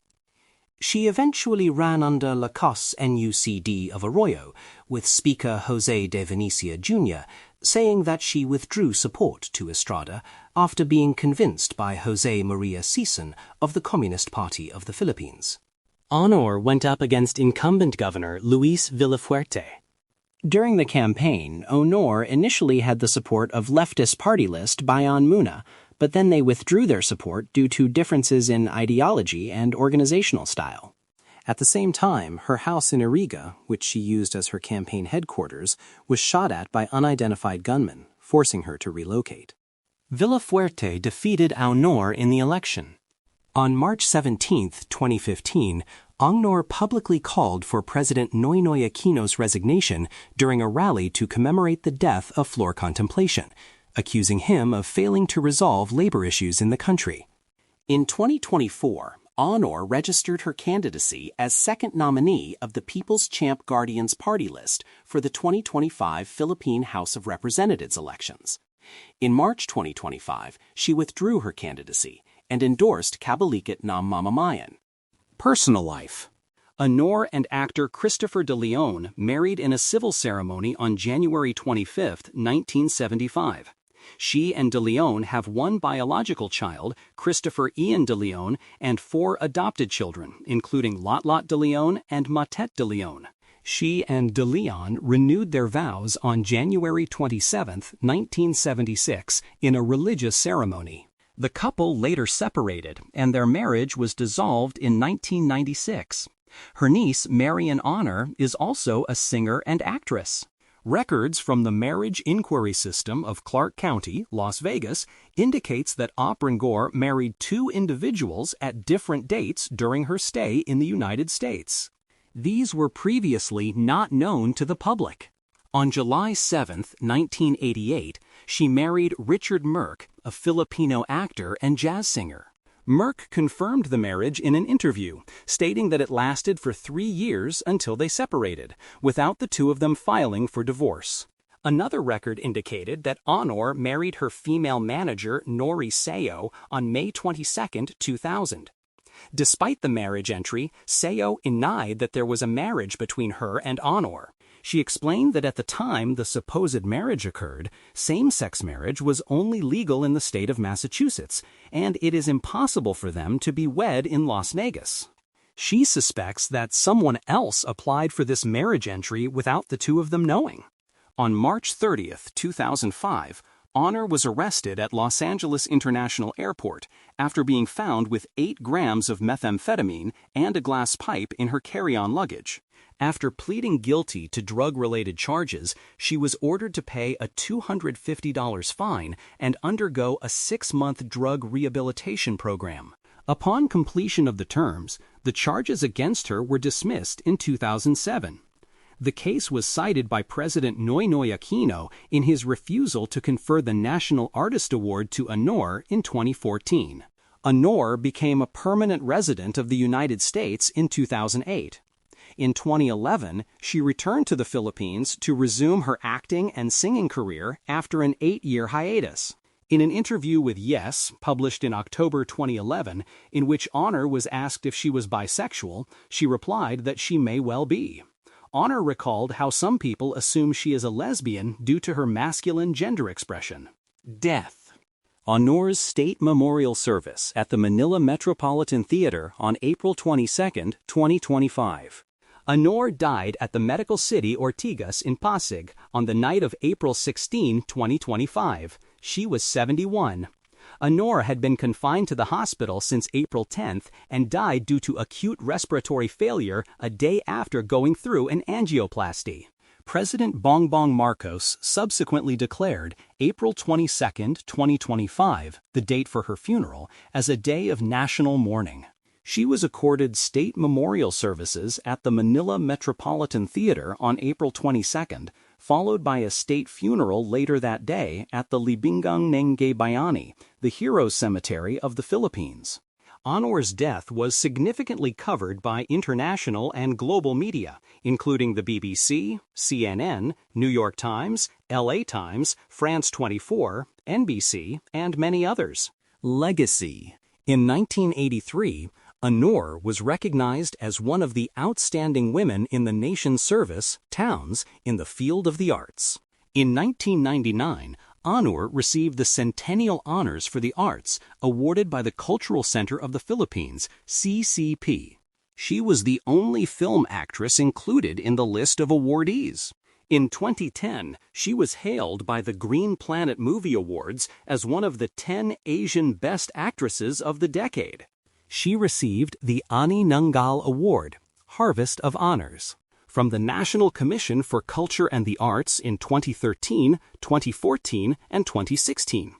She eventually ran under La Cos NUCD of Arroyo, with Speaker Jose de Venecia Jr., saying that she withdrew support to Estrada after being convinced by Jose Maria Sison of the Communist Party of the Philippines. Aunor went up against incumbent governor Luis Villafuerte. During the campaign, Aunor initially had the support of leftist party list Bayan Muna, but then they withdrew their support due to differences in ideology and organizational style. At the same time, her house in Iriga, which she used as her campaign headquarters, was shot at by unidentified gunmen, forcing her to relocate. Villafuerte defeated Aunor in the election. On March 17, 2015, Aunor publicly called for President Noynoy Aquino's resignation during a rally to commemorate the death of Flor Contemplation, accusing him of failing to resolve labor issues in the country. In 2024, Aunor registered her candidacy as second nominee of the People's Champ Guardians party list for the 2025 Philippine House of Representatives elections. In March 2025, she withdrew her candidacy and endorsed Kabalikat ng Mamamayan. Personal life. Aunor and actor Christopher de Leon married in a civil ceremony on January 25, 1975. She and de Leon have one biological child, Christopher Ian de Leon, and 4 adopted children, including Lot de Leon and Matet de Leon. She and de Leon renewed their vows on January 27, 1976, in a religious ceremony. The couple later separated, and their marriage was dissolved in 1996. Her niece, Marian Aunor, is also a singer and actress. Records from the Marriage Inquiry System of Clark County, Las Vegas, indicates that Oprengor married 2 individuals at different dates during her stay in the United States. These were previously not known to the public. On July 7, 1988, she married Richard Merck, a Filipino actor and jazz singer. Merck confirmed the marriage in an interview, stating that it lasted for 3 years until they separated, without the two of them filing for divorce. Another record indicated that Aunor married her female manager, Nori Seo, on May 22, 2000. Despite the marriage entry, Seo denied that there was a marriage between her and Aunor. She explained that at the time the supposed marriage occurred, same-sex marriage was only legal in the state of Massachusetts, and it is impossible for them to be wed in Las Vegas. She suspects that someone else applied for this marriage entry without the two of them knowing. On March 30, 2005, Aunor was arrested at Los Angeles International Airport after being found with 8 grams of methamphetamine and a glass pipe in her carry-on luggage. After pleading guilty to drug-related charges, she was ordered to pay a $250 fine and undergo a 6-month drug rehabilitation program. Upon completion of the terms, the charges against her were dismissed in 2007. The case was cited by President Nora Aunor in his refusal to confer the National Artist Award to Aunor in 2014. Aunor became a permanent resident of the United States in 2008. In 2011, she returned to the Philippines to resume her acting and singing career after an 8-year hiatus. In an interview with Yes, published in October 2011, in which Aunor was asked if she was bisexual, she replied that she may well be. Aunor recalled how some people assume she is a lesbian due to her masculine gender expression. Death. Aunor's state memorial service at the Manila Metropolitan Theater on April 22, 2025. Aunor died at the Medical City Ortigas in Pasig on the night of April 16, 2025. She was 71. Aunor had been confined to the hospital since April 10th and died due to acute respiratory failure a day after going through an angioplasty. President Bongbong Marcos subsequently declared April 22, 2025, the date for her funeral, as a day of national mourning. She was accorded state memorial services at the Manila Metropolitan Theater on April 22nd, followed by a state funeral later that day at the Libingang Nengay Bayani, the Heroes Cemetery of the Philippines. Aunor's death was significantly covered by international and global media, including the BBC, CNN, New York Times, LA Times, France 24, NBC, and many others. Legacy. In 1983, Aunor was recognized as one of the outstanding women in the nation's service, towns, in the field of the arts. In 1999, Aunor received the Centennial Honors for the Arts, awarded by the Cultural Center of the Philippines, CCP. She was the only film actress included in the list of awardees. In 2010, she was hailed by the Green Planet Movie Awards as one of the 10 Asian Best Actresses of the decade. She received the Ani Nanggal Award, Harvest of Honors, from the National Commission for Culture and the Arts in 2013, 2014, and 2016.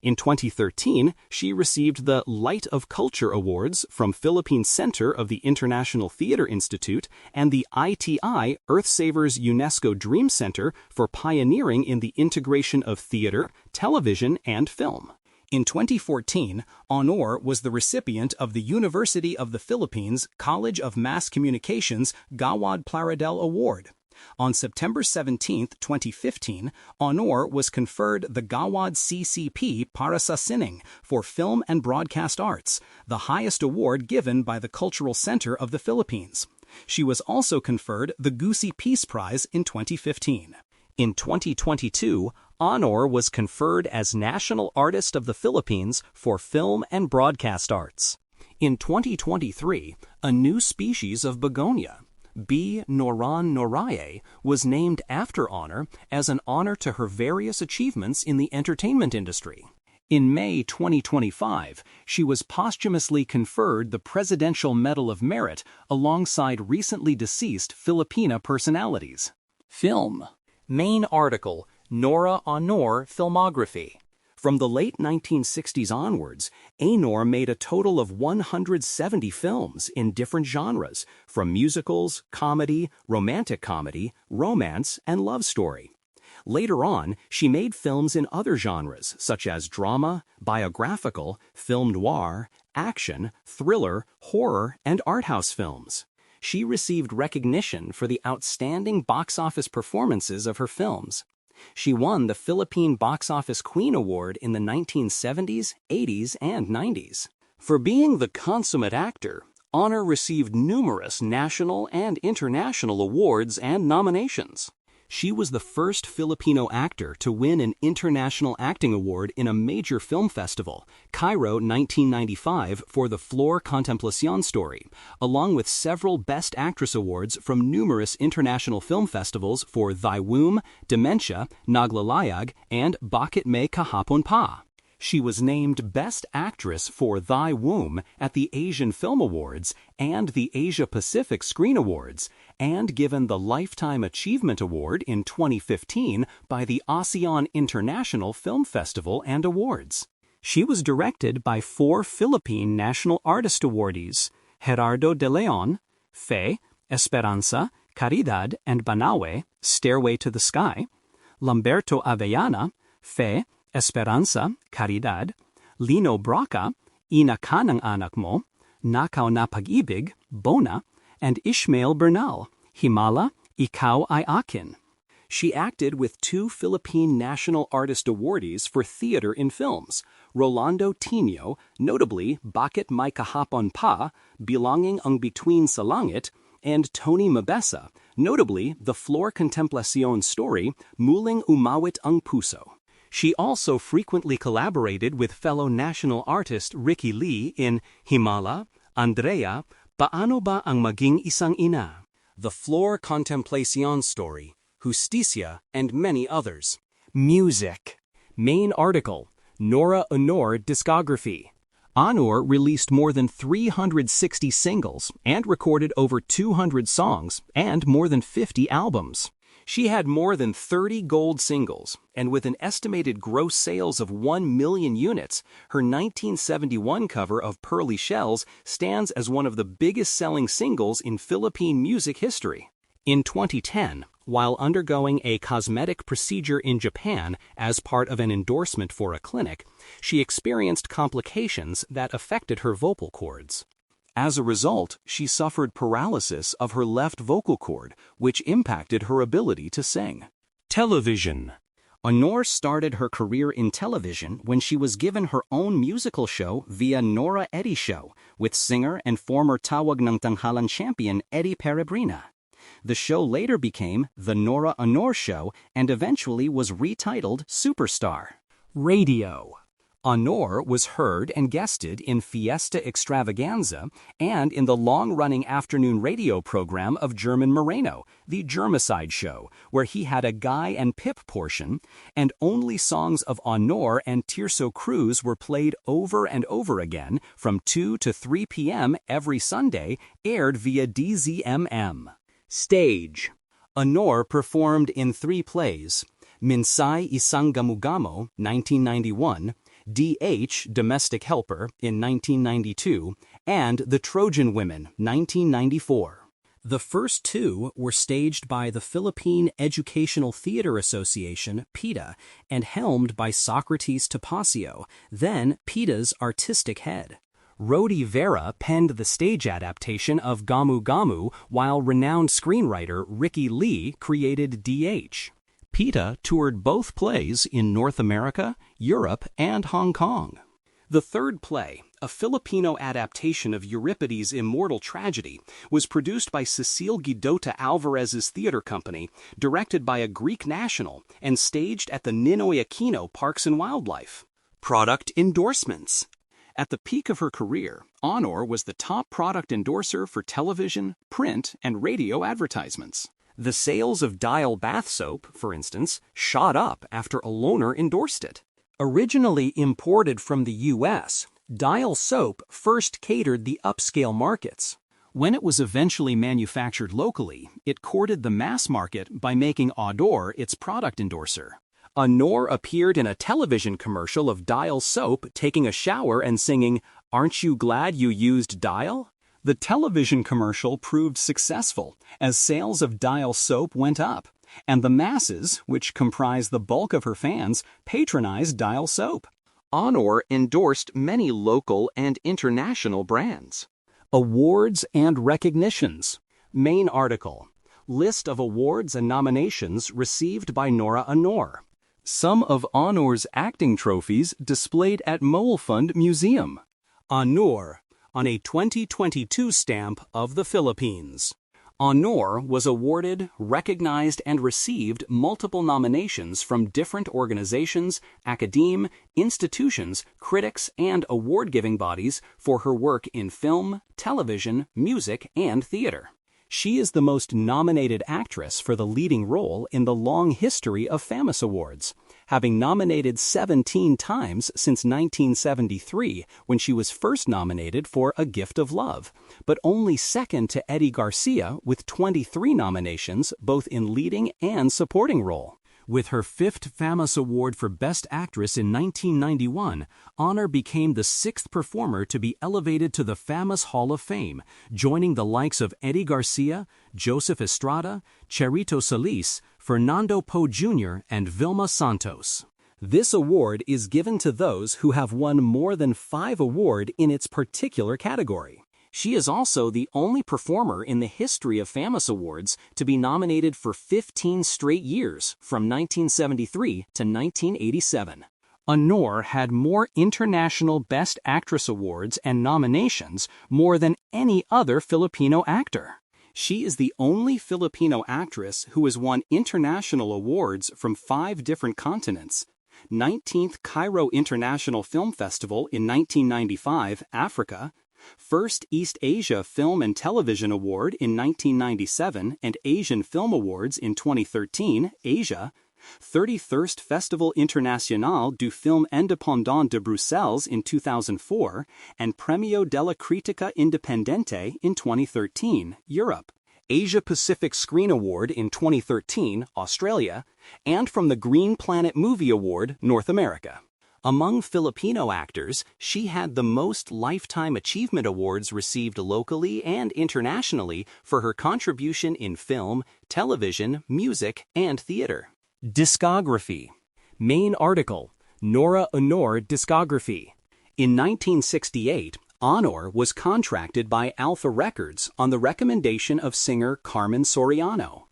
In 2013, she received the Light of Culture Awards from Philippine Center of the International Theater Institute and the ITI Earthsavers UNESCO Dream Center for pioneering in the integration of theater, television, and film. In 2014, Aunor was the recipient of the University of the Philippines College of Mass Communications Gawad Plaridel Award. On September 17, 2015, Aunor was conferred the Gawad CCP para sa Sining for Film and Broadcast Arts, the highest award given by the Cultural Center of the Philippines. She was also conferred the Gusi Peace Prize in 2015. In 2022, Aunor was conferred as National Artist of the Philippines for Film and Broadcast Arts. In 2023, a new species of begonia, B. norae, was named after Aunor as an honor to her various achievements in the entertainment industry. In May 2025, she was posthumously conferred the Presidential Medal of Merit alongside recently deceased Filipina personalities. Film. Main article, Nora Aunor Filmography. From the late 1960s onwards, Aunor made a total of 170 films in different genres, from musicals, comedy, romantic comedy, romance, and love story. Later on, she made films in other genres such as drama, biographical, film noir, action, thriller, horror, and art house films. She received recognition for the outstanding box office performances of her films. She won the Philippine Box Office Queen Award in the 1970s, 80s, and 90s. For being the consummate actor, Aunor received numerous national and international awards and nominations. She was the first Filipino actor to win an International Acting Award in a major film festival, Cairo 1995, for the Flor Contemplacion story, along with several Best Actress awards from numerous international film festivals for Thy Womb, Dementia, Naglalayag, and Bakit May Kahapon Pa. She was named Best Actress for Thy Womb at the Asian Film Awards and the Asia Pacific Screen Awards, and given the Lifetime Achievement Award in 2015 by the ASEAN International Film Festival and Awards. She was directed by 4 Philippine National Artist Awardees, Gerardo de Leon, Fe, Esperanza, Caridad, and Banawe, Stairway to the Sky, Lamberto Avellana, Fe, Esperanza, Caridad, Lino Braca, Ina Ka ng Anak Mo, Nakaw na Pag-ibig, Bona, and Ishmael Bernal, Himala, Ikaw ay Akin. She acted with 2 Philippine National Artist Awardees for theater in films, Rolando Tino, notably Bakit May Kahapon Pa, Bilangin ang Bituin sa Langit, and Tony Mabesa, notably the Flor Contemplacion story, Muling Umawit ang Puso. She also frequently collaborated with fellow national artist Ricky Lee in Himala, Andrea, Paano ba ang maging isang ina? The Flor Contemplacion story, Justicia, and many others. Music. Main article, Nora Aunor discography. Aunor released more than 360 singles and recorded over 200 songs and more than 50 albums. She had more than 30 gold singles, and with an estimated gross sales of 1 million units, her 1971 cover of Pearly Shells stands as one of the biggest-selling singles in Philippine music history. In 2010, while undergoing a cosmetic procedure in Japan as part of an endorsement for a clinic, she experienced complications that affected her vocal cords. As a result, she suffered paralysis of her left vocal cord, which impacted her ability to sing. Television. Aunor started her career in television when she was given her own musical show via Nora Eddie Show with singer and former Tawag ng Tanghalan champion Eddie Perebrina. The show later became The Nora Aunor Show and eventually was retitled Superstar. Radio. Aunor was heard and guested in Fiesta Extravaganza and in the long-running afternoon radio program of German Moreno, The Germicide Show, where he had a Guy and Pip portion, and only songs of Aunor and Tirso Cruz were played over and over again from 2 to 3 p.m. every Sunday, aired via DZMM. Stage. Aunor performed in 3 plays, Minsay Isang Gamugamo, 1991, D.H. Domestic Helper in 1992, and The Trojan Women, 1994. The first 2 were staged by the Philippine Educational Theater Association, PETA, and helmed by Socrates Topacio, then PETA's artistic head. Rodi Vera penned the stage adaptation of Gamu Gamu, while renowned screenwriter Ricky Lee created D.H. PETA toured both plays in North America, Europe, and Hong Kong. The third play, a Filipino adaptation of Euripides' immortal tragedy, was produced by Cecile Guidota Alvarez's theater company, directed by a Greek national, and staged at the Ninoy Aquino Parks and Wildlife. Product endorsements. At the peak of her career, Aunor was the top product endorser for television, print, and radio advertisements. The sales of Dial bath soap, for instance, shot up after a loner endorsed it. Originally imported from the U.S., Dial soap first catered the upscale markets. When it was eventually manufactured locally, it courted the mass market by making Aunor its product endorser. Aunor appeared in a television commercial of Dial soap taking a shower and singing, "Aren't you glad you used Dial?" The television commercial proved successful as sales of Dial soap went up, and the masses, which comprise the bulk of her fans, patronized Dial soap. Aunor endorsed many local and international brands. Awards and recognitions. Main article. List of awards and nominations received by Nora Aunor. Some of Aunor's acting trophies displayed at Mole Fund Museum. Aunor, on a 2022 stamp of the Philippines. Aunor was awarded, recognized, and received multiple nominations from different organizations, academe, institutions, critics, and award-giving bodies for her work in film, television, music, and theater. She is the most nominated actress for the leading role in the long history of FAMUS Awards, having nominated 17 times since 1973 when she was first nominated for A Gift of Love, but only second to Eddie Garcia with 23 nominations both in leading and supporting role. With her fifth FAMUS Award for Best Actress in 1991, Aunor became the sixth performer to be elevated to the FAMUS Hall of Fame, joining the likes of Eddie Garcia, Joseph Estrada, Cherito Solis, Fernando Poe Jr., and Vilma Santos. This award is given to those who have won more than 5 awards in its particular category. She is also the only performer in the history of FAMUS Awards to be nominated for 15 straight years, from 1973 to 1987. Aunor had more international Best Actress awards and nominations more than any other Filipino actor. She is the only Filipino actress who has won international awards from 5 different continents: 19th Cairo International Film Festival in 1995, Africa; First East Asia Film and Television Award in 1997 and Asian Film Awards in 2013, Asia; 31st Festival International du Film Indépendant de Bruxelles in 2004, and Premio della Critica Indipendente in 2013, Europe; Asia Pacific Screen Award in 2013, Australia; and from the Green Planet Movie Award, North America. Among Filipino actors, she had the most Lifetime Achievement Awards received locally and internationally for her contribution in film, television, music, and theater. Discography. Main article: Nora Aunor Discography. In 1968, Aunor was contracted by Alpha Records on the recommendation of singer Carmen Soriano.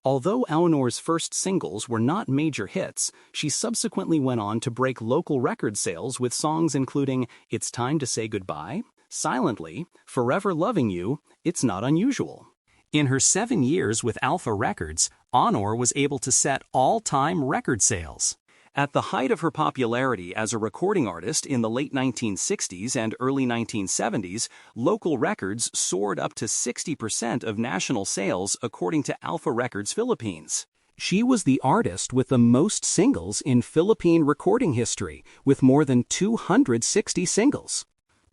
Although Aunor's first singles were not major hits, she subsequently went on to break local record sales with songs including It's Time to Say Goodbye, Silently, Forever Loving You, It's Not Unusual. In her 7 years with Alpha Records, Aunor was able to set all-time record sales. At the height of her popularity as a recording artist in the late 1960s and early 1970s, local records soared up to 60% of national sales according to Alpha Records Philippines. She was the artist with the most singles in Philippine recording history, with more than 260 singles.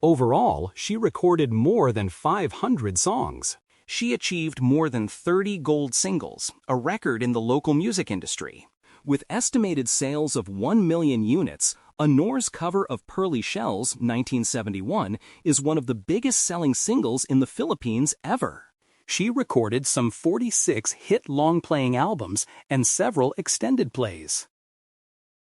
Overall, she recorded more than 500 songs. She achieved more than 30 gold singles, a record in the local music industry. With estimated sales of 1 million units, Aunor's cover of Pearly Shells, 1971, is one of the biggest-selling singles in the Philippines ever. She recorded some 46 hit long-playing albums and several extended plays.